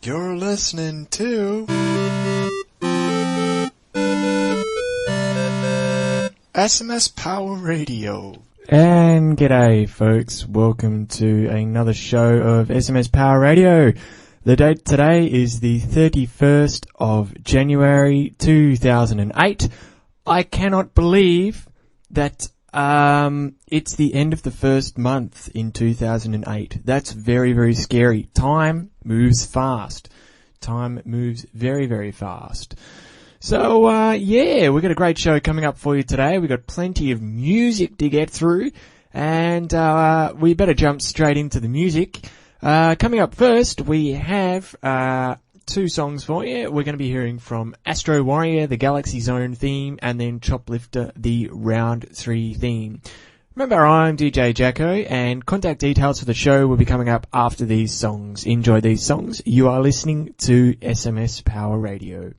You're listening to SMS Power Radio. And g'day folks, welcome to another show of SMS Power Radio. The date today is the 31st of January 2008. I cannot believe that it's the end of the first month in 2008. That's very, very scary. Time moves fast. Time moves very, very fast. So, we've got a great show coming up for you today. We've got plenty of music to get through, and we better jump straight into the music. Coming up first, we have two songs for you. We're going to be hearing from Astro Warrior, the Galaxy Zone theme, and then Choplifter, the Round 3 theme. Remember, I'm DJ Jacko, and contact details for the show will be coming up after these songs. Enjoy these songs. You are listening to SMS Power Radio.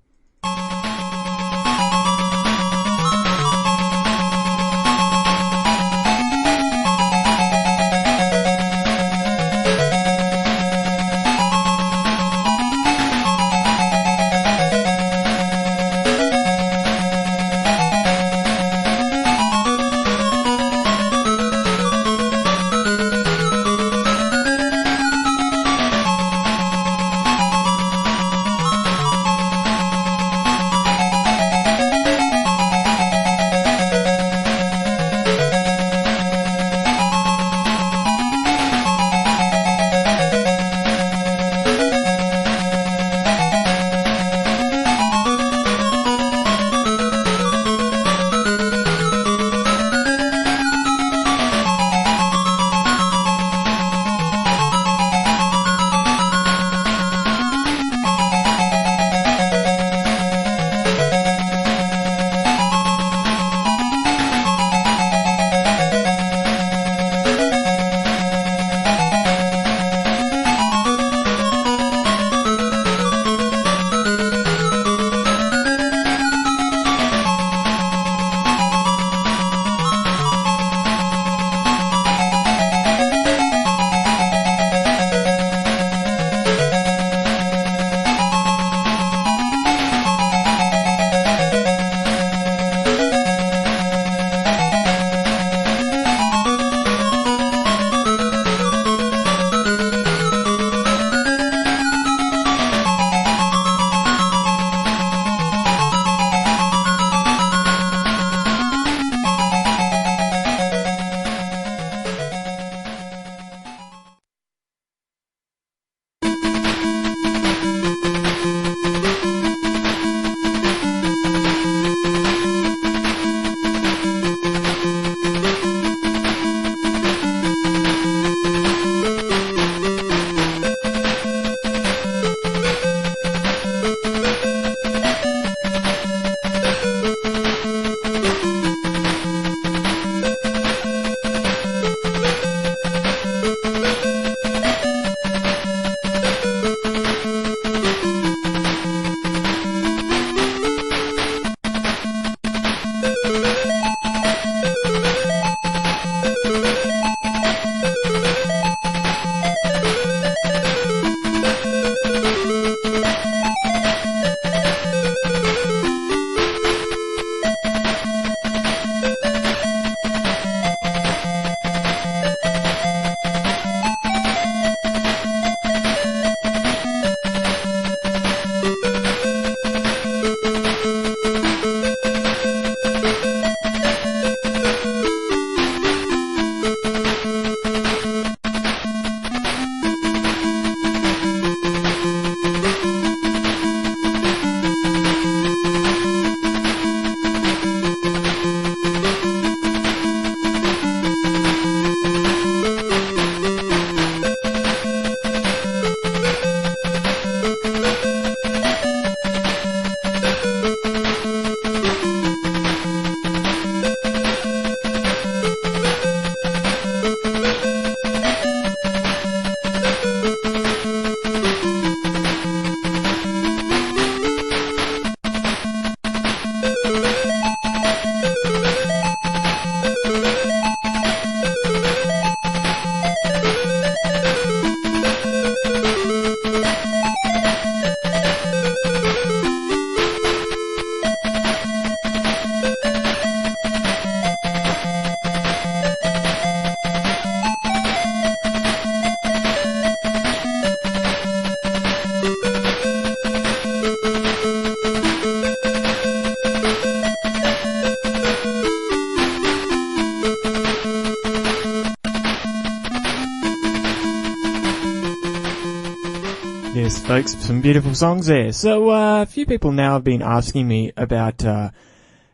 Yes, folks, some beautiful songs there. So, a few people now have been asking me about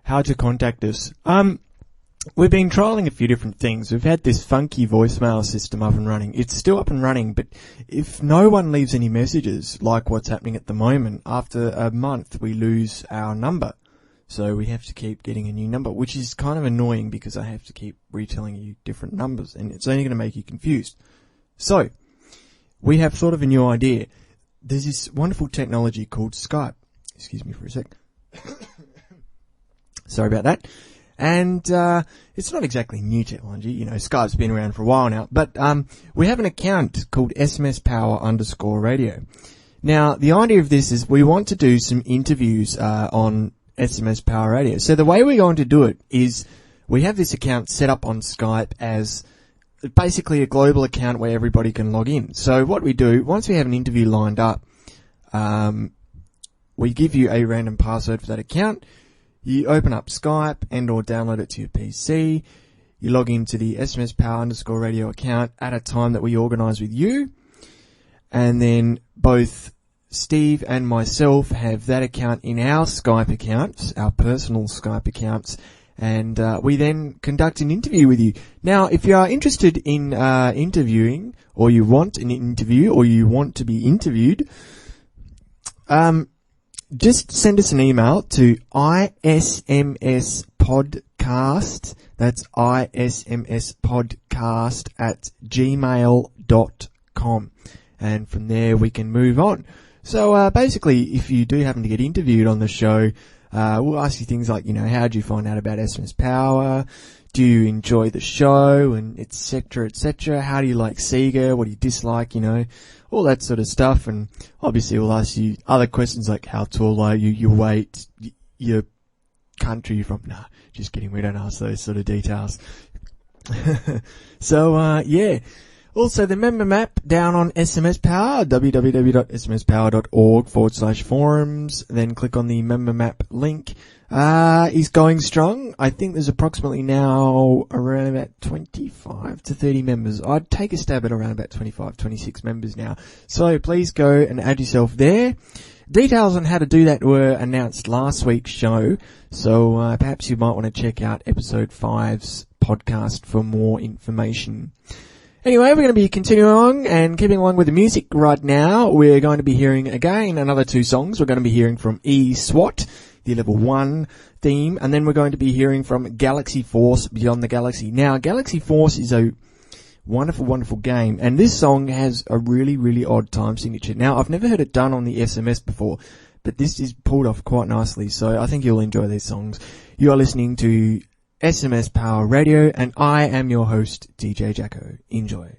how to contact us. We've been trialling a few different things. We've had this funky voicemail system up and running. It's still up and running, but if no one leaves any messages, like what's happening at the moment, after a month we lose our number. So we have to keep getting a new number, which is kind of annoying because I have to keep retelling you different numbers, and it's only going to make you confused. So, we have thought of a new idea. There's this wonderful technology called Skype. Excuse me for a sec. Sorry about that. And it's not exactly new technology. You know, Skype's been around for a while now. But we have an account called SMS Power_radio. Now, the idea of this is we want to do some interviews on SMS Power Radio. So the way we're going to do it is we have this account set up on Skype as basically a global account where everybody can log in. So what we do, once we have an interview lined up, we give you a random password for that account. You open up Skype and or download it to your PC. You log into the SMS Power_radio account at a time that we organise with you. And then both Steve and myself have that account in our Skype accounts, our personal Skype accounts. And we then conduct an interview with you. Now, if you are interested in interviewing, or you want an interview, or you want to be interviewed, just send us an email to ismspodcast, that's ismspodcast@gmail.com. And from there we can move on. So basically, if you do happen to get interviewed on the show, we'll ask you things like, you know, how did you find out about SMS Power? Do you enjoy the show? And et cetera, et cetera. How do you like Sega? What do you dislike? You know, all that sort of stuff. And obviously we'll ask you other questions like how tall are you, your weight, your country you're from. Nah, just kidding. We don't ask those sort of details. So, yeah. Also, the member map down on SMS Power, www.smspower.org/forums. Then click on the member map link. Is going strong. I think there's approximately now around about 25 to 30 members. I'd take a stab at around about 25, 26 members now. So please go and add yourself there. Details on how to do that were announced last week's show. So perhaps you might want to check out episode 5's podcast for more information. Anyway, we're going to be continuing on and keeping along with the music right now. We're going to be hearing again another 2 songs. We're going to be hearing from ESWAT, the level 1 theme, and then we're going to be hearing from Galaxy Force, Beyond the Galaxy. Now, Galaxy Force is a wonderful, wonderful game, and this song has a really, really odd time signature. Now, I've never heard it done on the SMS before, but this is pulled off quite nicely, so I think you'll enjoy these songs. You are listening to SMS Power Radio, and I am your host, DJ Jacko. Enjoy.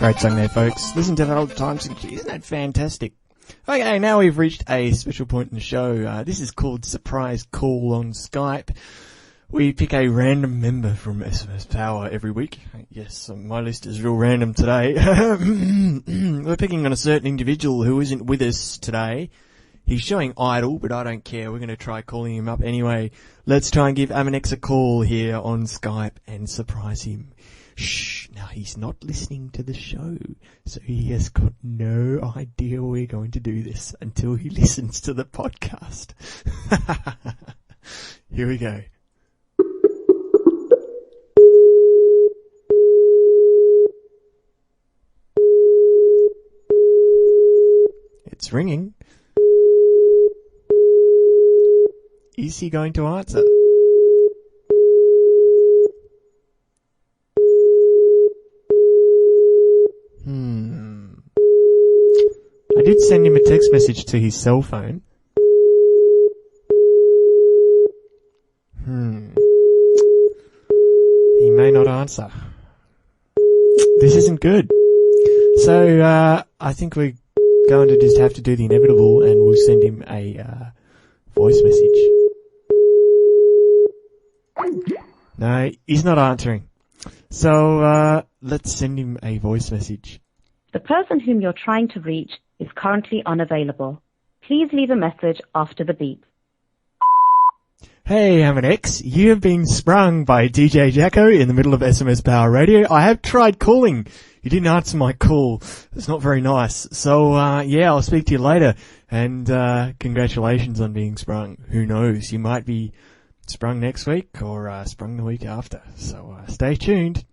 Great song there, folks. Listen to that all the time. Isn't that fantastic? Okay, now we've reached a special point in the show. This is called Surprise Call on Skype. We pick a random member from SMS Power every week. Yes, my list is real random today. We're picking on a certain individual who isn't with us today. He's showing idle, but I don't care. We're going to try calling him up anyway. Let's try and give Aminex a call here on Skype and surprise him. Shh, now he's not listening to the show, so he has got no idea we're going to do this until he listens to the podcast. Here we go. It's ringing. Is he going to answer? I did send him a text message to his cell phone. He may not answer. This isn't good. So, I think we're going to just have to do the inevitable and we'll send him a, voice message. No, he's not answering. So, let's send him a voice message. The person whom you're trying to reach is currently unavailable. Please leave a message after the beep. Hey, Aminex, you have been sprung by DJ Jacko in the middle of SMS Power Radio. I have tried calling. You didn't answer my call. It's not very nice. So, yeah, I'll speak to you later. And, congratulations on being sprung. Who knows? You might be sprung next week or, sprung the week after. So, stay tuned.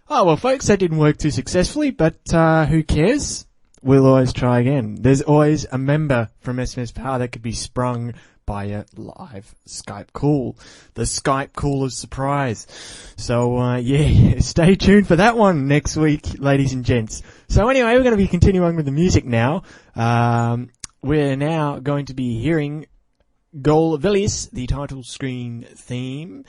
Oh, well, folks, that didn't work too successfully, but, who cares? We'll always try again. There's always a member from SMS Power that could be sprung by a live Skype call. The Skype call of surprise. So, yeah, stay tuned for that one next week, ladies and gents. So anyway, we're going to be continuing with the music now. We're now going to be hearing Golvellius, the title screen theme.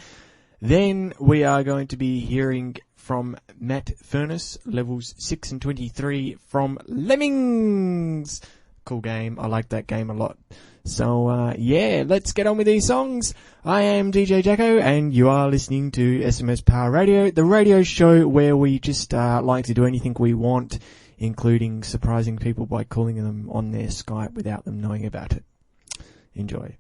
Then we are going to be hearing from Matt Furness, levels 6 and 23 from Lemmings. Cool game. I like that game a lot. So, yeah, let's get on with these songs. I am DJ Jacko, and you are listening to SMS Power Radio, the radio show where we just like to do anything we want, including surprising people by calling them on their Skype without them knowing about it. Enjoy.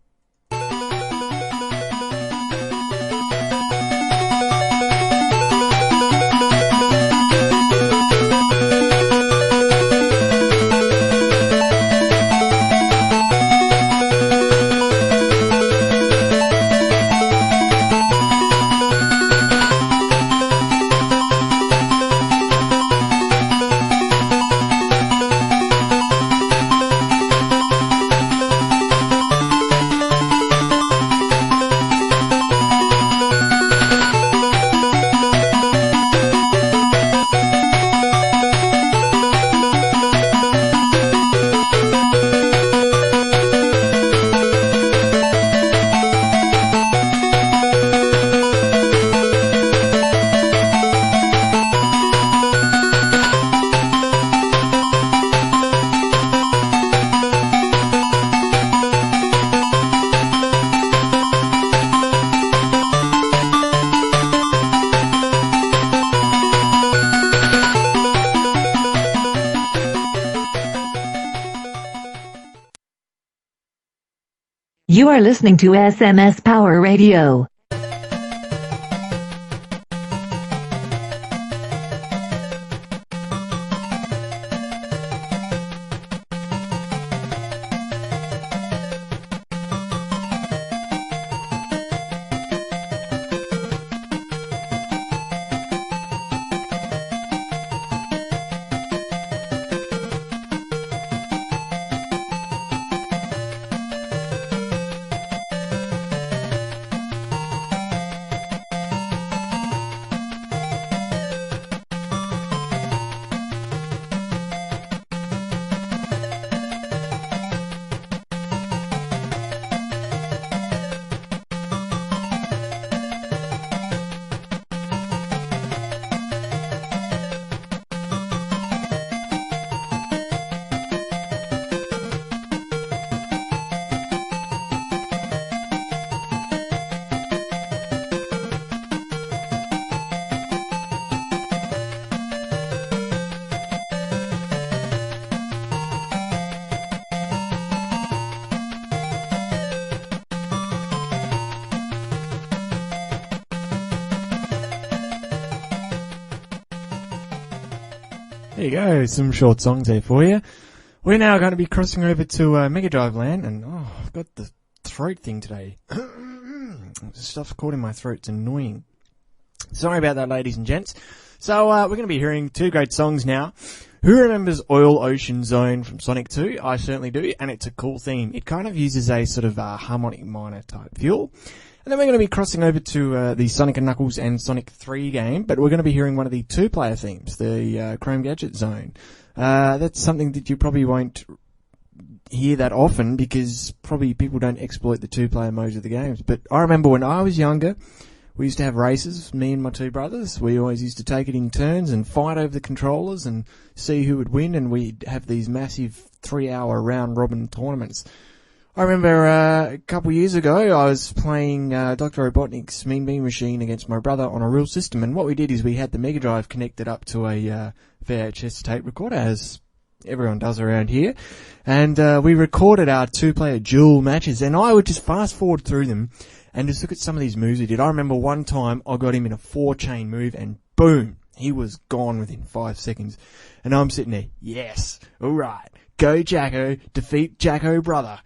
You are listening to SMS Power Radio. There you go, some short songs there for you. We're now going to be crossing over to Mega Drive Land, and I've got the throat thing today. Stuff caught in my throat, it's annoying. Sorry about that, ladies and gents. So we're going to be hearing two great songs now. Who remembers Oil Ocean Zone from Sonic 2? I certainly do, and it's a cool theme. It kind of uses a sort of harmonic minor type feel. And then we're going to be crossing over to the Sonic & Knuckles and Sonic 3 game, but we're going to be hearing one of the two-player themes, the Chrome Gadget Zone. That's something that you probably won't hear that often because probably people don't exploit the two-player modes of the games. But I remember when I was younger, we used to have races, me and my two brothers. We always used to take it in turns and fight over the controllers and see who would win, and we'd have these massive 3-hour round-robin tournaments. I remember a couple of years ago, I was playing Dr. Robotnik's Mean Bean Machine against my brother on a real system, and what we did is we had the Mega Drive connected up to a VHS tape recorder, as everyone does around here, and we recorded our two-player duel matches, and I would just fast-forward through them and just look at some of these moves he did. I remember one time I got him in a 4-chain move, and boom, he was gone within 5 seconds, and I'm sitting there, yes, alright, go Jacko, defeat Jacko brother.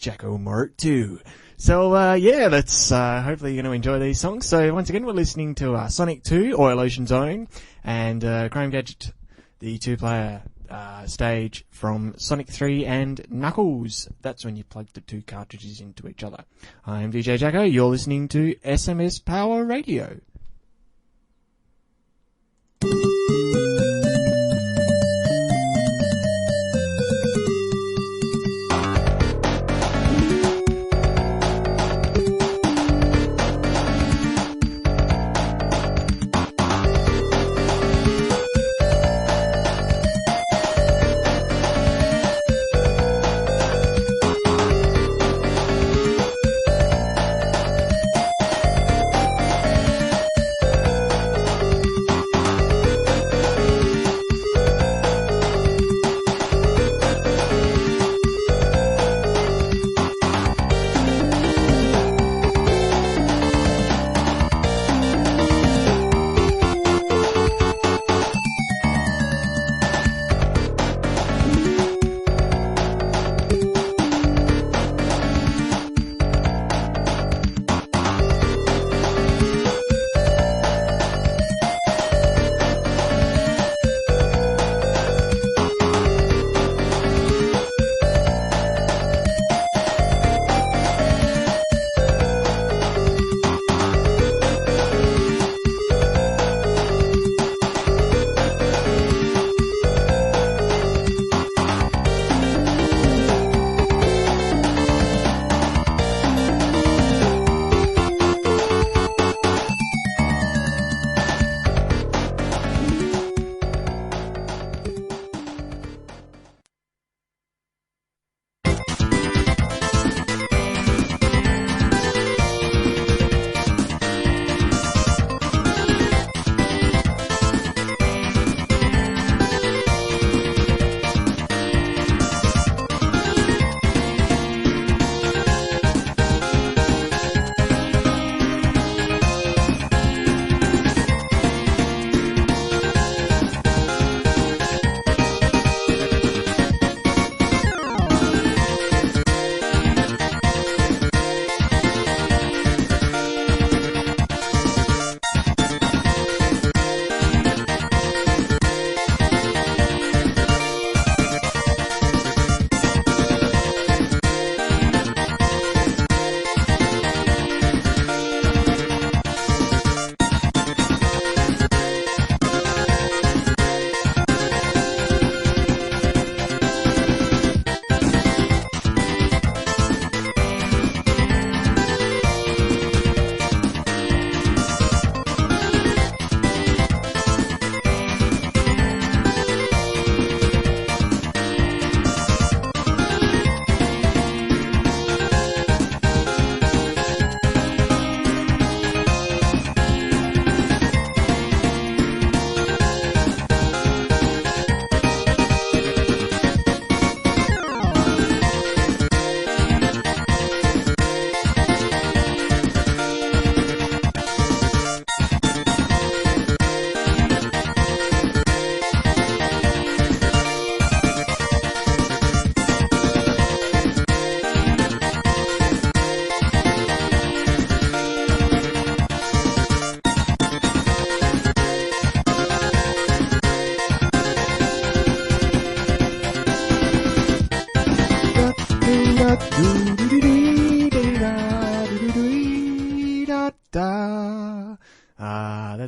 Jacko Mark 2. So, yeah, let's, hopefully you're going to enjoy these songs. So, once again, we're listening to, Sonic 2, Oil Ocean Zone, and, Chrome Gadget, the two-player, stage from Sonic 3 and Knuckles. That's when you plug the two cartridges into each other. I'm DJ Jacko, you're listening to SMS Power Radio.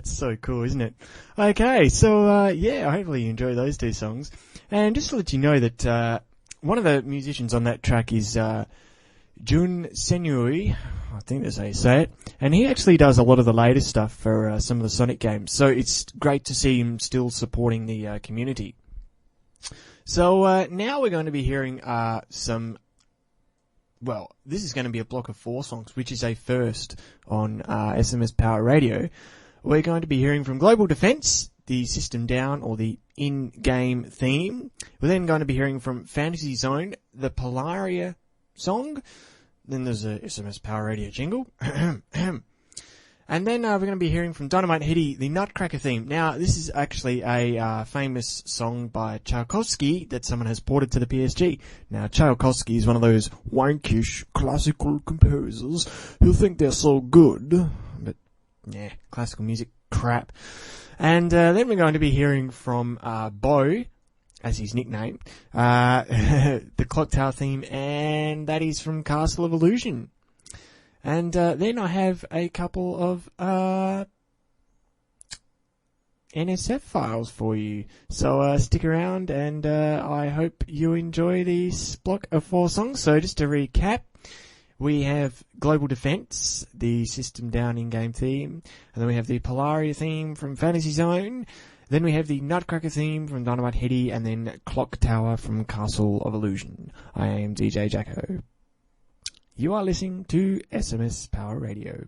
That's so cool, isn't it? Okay, so, yeah, hopefully you enjoy those two songs. And just to let you know that, one of the musicians on that track is, Jun Senui, I think that's how you say it, and he actually does a lot of the latest stuff for some of the Sonic games, so it's great to see him still supporting the community. So now we're going to be hearing some, well, this is going to be a block of 4 songs, which is a first on SMS Power Radio. We're going to be hearing from Global Defense, the System Down, or the in-game theme. We're then going to be hearing from Fantasy Zone, the Polaria song. Then there's a SMS Power Radio jingle. And then we're going to be hearing from Dynamite Headdy, the Nutcracker theme. Now, this is actually a famous song by Chaotix that someone has ported to the PSG. Now, Chaotix is one of those wankish classical composers who think they're so good. But, yeah, classical music crap. And then we're going to be hearing from Bo, as his nickname, the Clock Tower theme, and that is from Castle of Illusion. And then I have a couple of NSF files for you. So stick around, and I hope you enjoy this block of 4 songs. So just to recap, we have Global Defense, the System Down in-game theme, and then we have the Polaria theme from Fantasy Zone. Then we have the Nutcracker theme from Dynamite Headdy, and then Clock Tower from Castle of Illusion. I am DJ Jacko. You are listening to SMS Power Radio.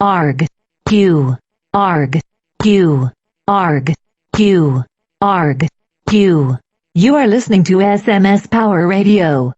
Arg. Q. Arg. Q. Arg. Q. Arg. Q. You are listening to SMS Power Radio.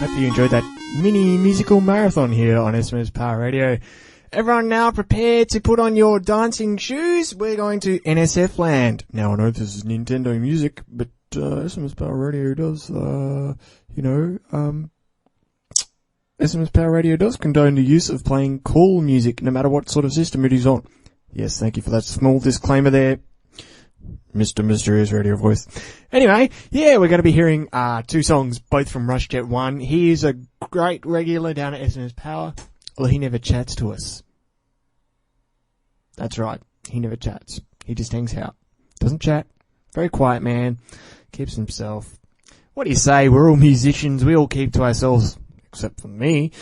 Hope you enjoyed that mini musical marathon here on SMS Power Radio. Everyone now prepared to put on your dancing shoes. We're going to NSF land. Now I know this is Nintendo music, but SMS Power Radio does, SMS Power Radio does condone the use of playing cool music, no matter what sort of system it is on. Yes, thank you for that small disclaimer there, Mr. Mysterious Radio Voice. Anyway, yeah, we're going to be hearing 2 songs, both from RushJet 1. He is a great regular down at SMS Power. Well, he never chats to us. That's right, he never chats. He just hangs out. Doesn't chat. Very quiet man. Keeps himself. What do you say? We're all musicians. We all keep to ourselves. Except for me.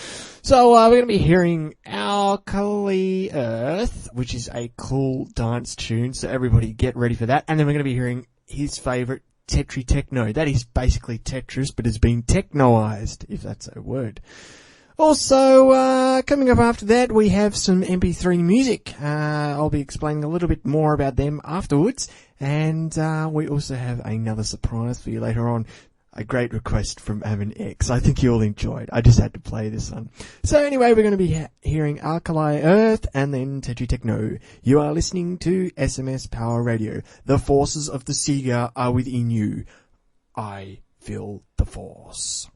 So, we're going to be hearing Alkali Earth, which is a cool dance tune, so everybody get ready for that. And then we're going to be hearing his favourite, Tetritekno. That is basically Tetris, but has been technoized, if that's a word. Also, coming up after that, we have some MP3 music. I'll be explaining a little bit more about them afterwards. And we also have another surprise for you later on. A great request from Avan X. I think you all enjoyed. I just had to play this one. So anyway, we're going to be hearing Alkali Earth and then Tetritekno. You are listening to SMS Power Radio. The forces of the Sega are within you. I feel the force.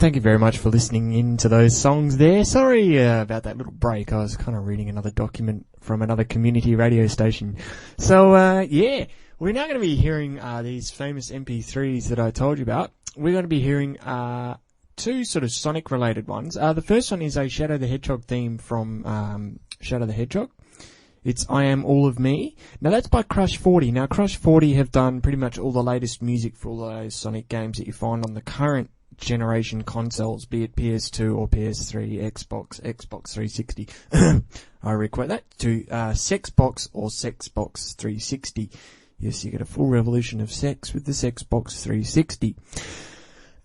Thank you very much for listening in to those songs there. Sorry about that little break. I was kind of reading another document from another community radio station. So, yeah, we're now going to be hearing these famous MP3s that I told you about. We're going to be hearing two sort of Sonic-related ones. The first one is a Shadow the Hedgehog theme from Shadow the Hedgehog. It's I Am All of Me. Now, that's by Crush 40. Now, Crush 40 have done pretty much all the latest music for all those Sonic games that you find on the current generation consoles, be it PS2 or PS3, Xbox 360. I requote that to Sexbox or Sexbox 360. Yes, you get a full revolution of sex with the Sexbox 360.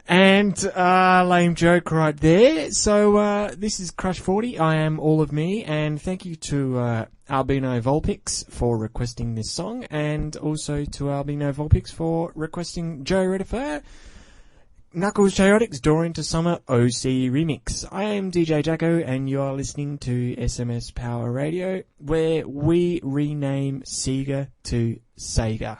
And, lame joke right there. So, this is Crush 40, I Am All of Me, and thank you to, Albino Vulpix for requesting this song, and also to Albino Vulpix for requesting Joe Redifer, Knuckles Chaotix, DoorIntoSummer OC Remix. I am DJ Jacko, and you are listening to SMS Power Radio, where we rename Sega to Sega.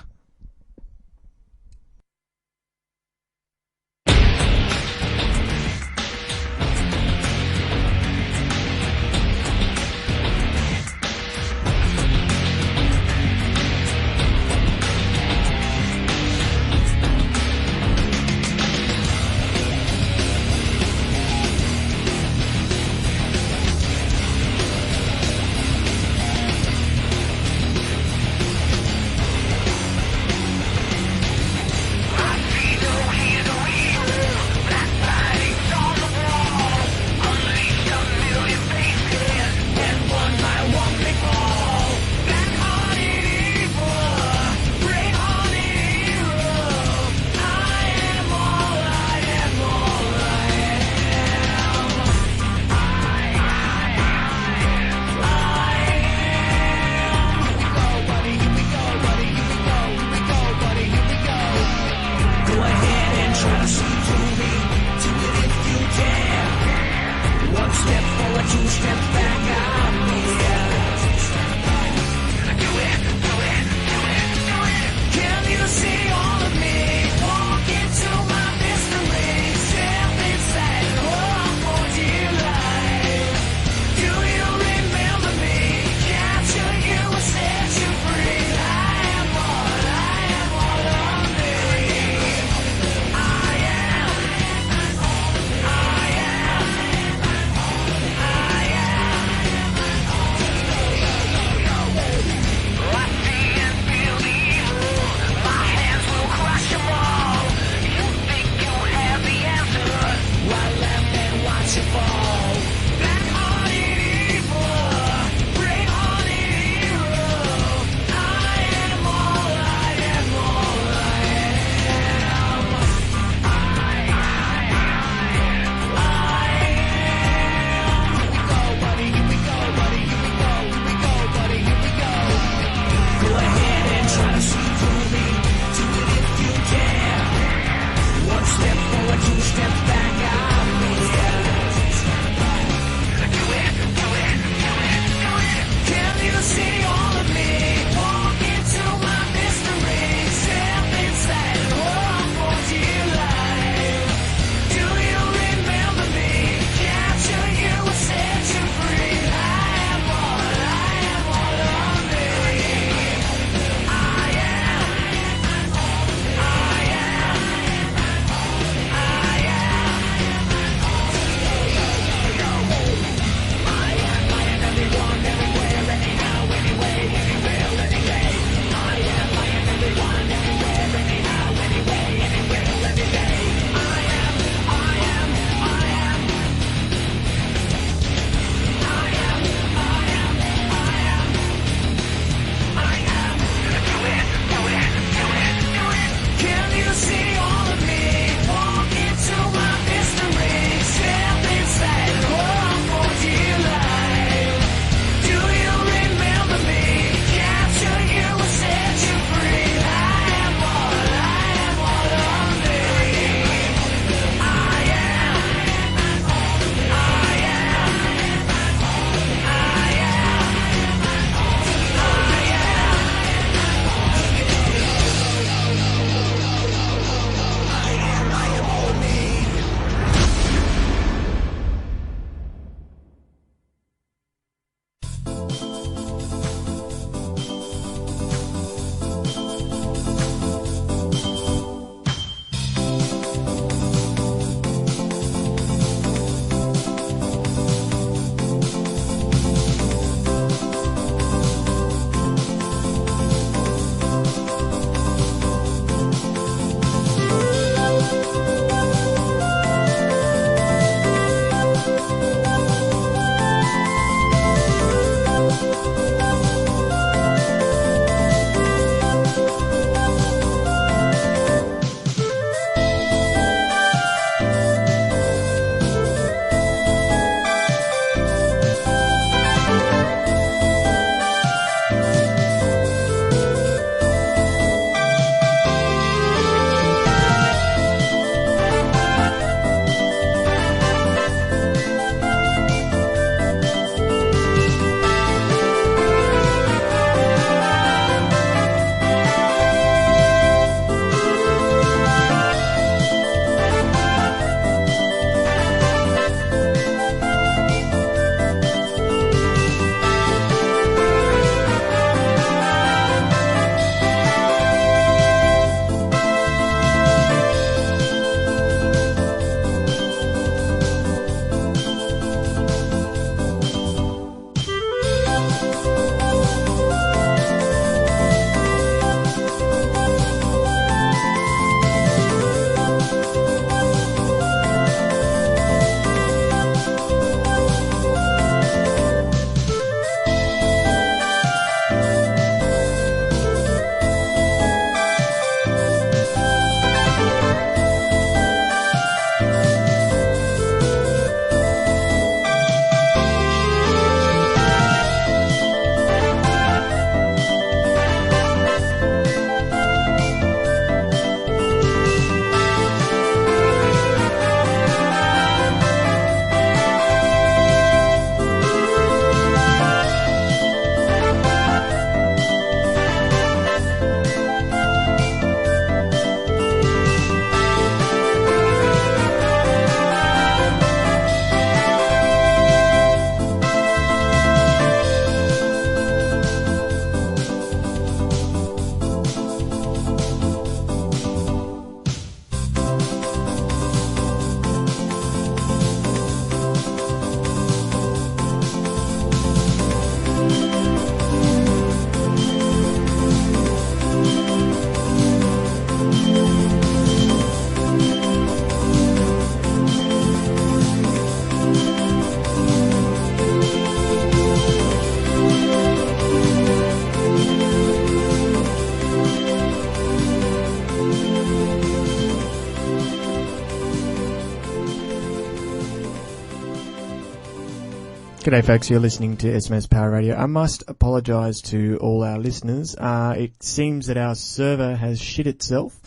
G'day folks, you're listening to SMS Power Radio. I must apologise to all our listeners. It seems that our server has shit itself.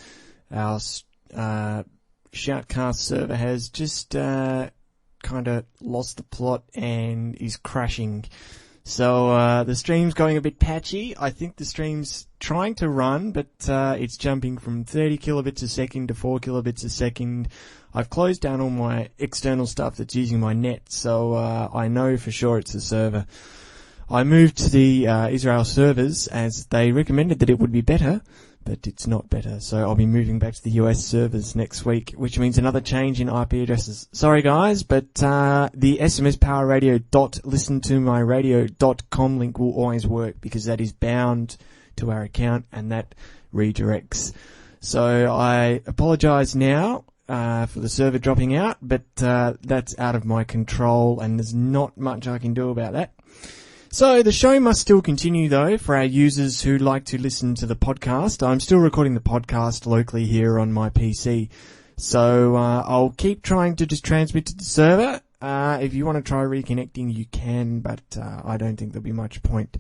Our Shoutcast server has just kind of lost the plot and is crashing. So the stream's going a bit patchy. I think the stream's trying to run, but it's jumping from 30 kilobits a second to 4 kilobits a second. I've closed down all my external stuff that's using my net, so I know for sure it's the server. I moved to the Israel servers as they recommended that it would be better, but it's not better. So I'll be moving back to the US servers next week, which means another change in IP addresses. Sorry guys, but the smspowerradio.listentomyradio.com link will always work because that is bound to our account and that redirects. So I apologise now for the server dropping out, but that's out of my control and there's not much I can do about that. So the show must still continue though for our users who like to listen to the podcast. I'm still recording the podcast locally here on my PC. So I'll keep trying to just transmit to the server. If you want to try reconnecting, you can, but I don't think there'll be much point.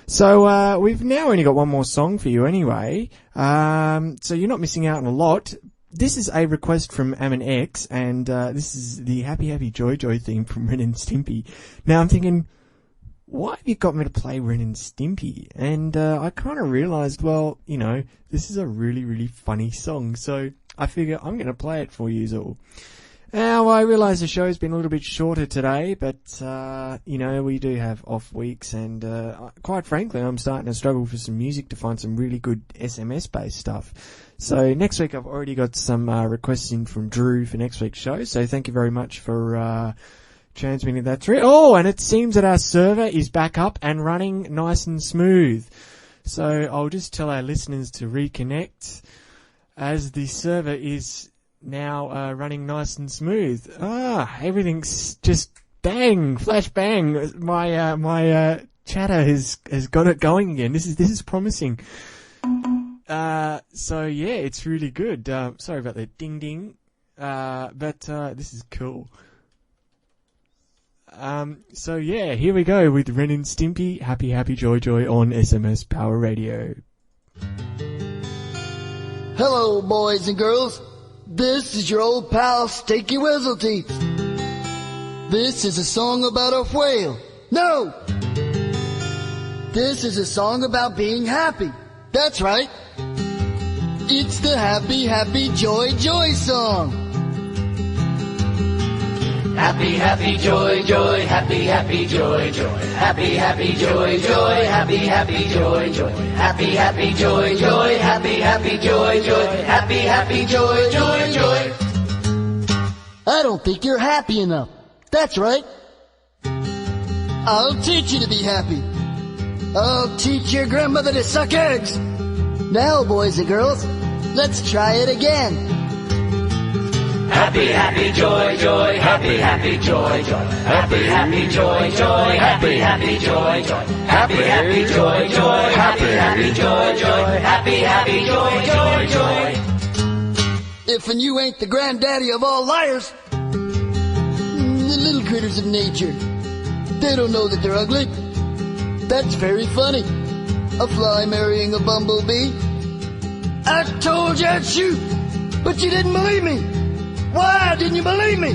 So we've now only got one more song for you anyway. So you're not missing out on a lot. This is a request from Ammon X, and this is the Happy Happy Joy Joy theme from Ren and Stimpy. Now I'm thinking, why have you got me to play Ren and Stimpy? And I kind of realised, well, you know, this is a really, really funny song, so I figure I'm going to play it for you all. Now, I realise the show's been a little bit shorter today, but, you know, we do have off weeks, and quite frankly, I'm starting to struggle for some music to find some really good SMS-based stuff. So next week I've already got some requests in from Drew for next week's show, so thank you very much for transmitting that through. Oh, and it seems that our server is back up and running nice and smooth. So I'll just tell our listeners to reconnect as the server is now running nice and smooth. Everything's just bang, flash bang. My chatter has got it going again. This is promising. So yeah, it's really good. Sorry about the ding ding. But this is cool. So yeah, here we go with Ren and Stimpy, Happy Happy Joy Joy on SMS Power Radio. Hello, boys and girls. This is your old pal, Stinky Wizzleteats. This is a song about a whale. No! This is a song about being happy. That's right. It's the Happy Happy Joy Joy song. Happy, happy, joy, joy, happy, happy, joy, joy, happy, happy, joy, joy, happy, happy, joy, joy, happy, happy, joy, joy, happy, happy, joy, joy, happy, happy, joy, joy, joy. I don't think you're happy enough. That's right. I'll teach you to be happy. I'll teach your grandmother to suck eggs. Now, boys and girls, let's try it again. Happy, happy, joy, joy, happy, happy, joy, joy, happy, happy, joy, joy, happy, happy, joy, joy, happy, happy, joy, joy, happy, happy, joy, joy, happy, happy, joy, joy, joy. If and you ain't the granddaddy of all liars, the little critters of nature, they don't know that they're ugly. That's very funny. A fly marrying a bumblebee. I told you I'd shoot, but you didn't believe me. Why didn't you believe me?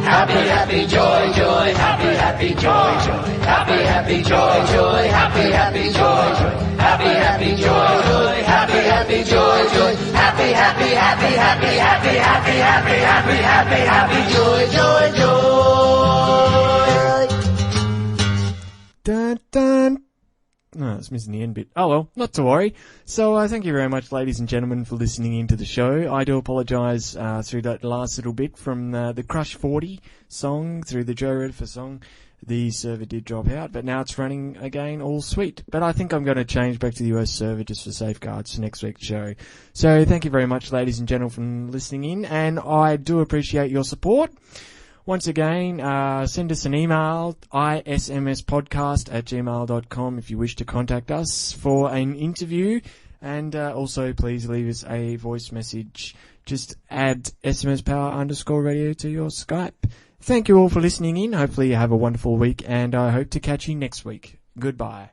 Happy, happy, joy, joy, happy, happy, joy, joy, happy, happy, joy, joy, happy, happy, joy, joy, happy, happy, joy, joy, happy, happy, joy, joy, happy, happy, happy, happy, happy, happy, happy, happy, happy, happy, joy, joy, joy. Dun dun. No, it's missing the end bit. Oh well, not to worry. So thank you very much, ladies and gentlemen, for listening into the show. I do apologise through that last little bit from the Crush 40 song through the Joe Redifer song. The server did drop out, but now it's running again, all sweet. But I think I'm going to change back to the US server just for safeguards for next week's show. So thank you very much, ladies and gentlemen, for listening in, and I do appreciate your support. Once again, send us an email, ismspodcast@gmail.com if you wish to contact us for an interview. And also, please leave us a voice message. Just add SMS Power _radio to your Skype. Thank you all for listening in. Hopefully you have a wonderful week, and I hope to catch you next week. Goodbye.